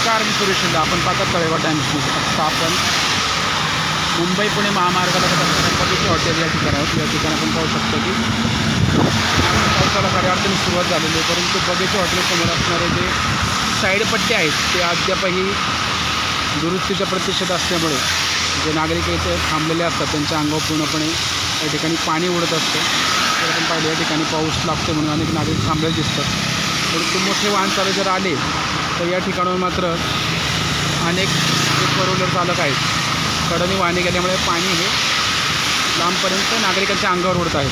नमस्कार, मी सुरेश शिंदे. आपण पाहतात तळेगाव टाइम्स न्यूज. आत्ता आपण मुंबई पुणे महामार्गाला जात असताना बगीचे हॉटेल या ठिकाणी आहोत. या ठिकाणी आपण पाहू शकतो की पावसाला खऱ्या अर्थाने सुरुवात झालेली आहे, परंतु बगीचे हॉटेलसमोर असणारे जे साईडपट्टे आहेत ते अद्यापही दुरुस्तीच्या प्रतीक्षेत असल्यामुळे जे नागरिक इथे थांबलेले असतात त्यांच्या अंगावर पूर्णपणे या ठिकाणी पाणी उडत असतं. तर आपण पाहिलं या ठिकाणी पाऊस लागतो म्हणून अनेक नागरिक थांबलेले दिसतात. परंतु मोठे वाहन चालक जर आले तर या ठिकाणावर मात्र अनेक जे फोर व्हीलर चालक आहेत कडेने वाहने गेल्यामुळे पाणी हे लांबपर्यंत नागरिकांच्या अंगावर उडत आहे.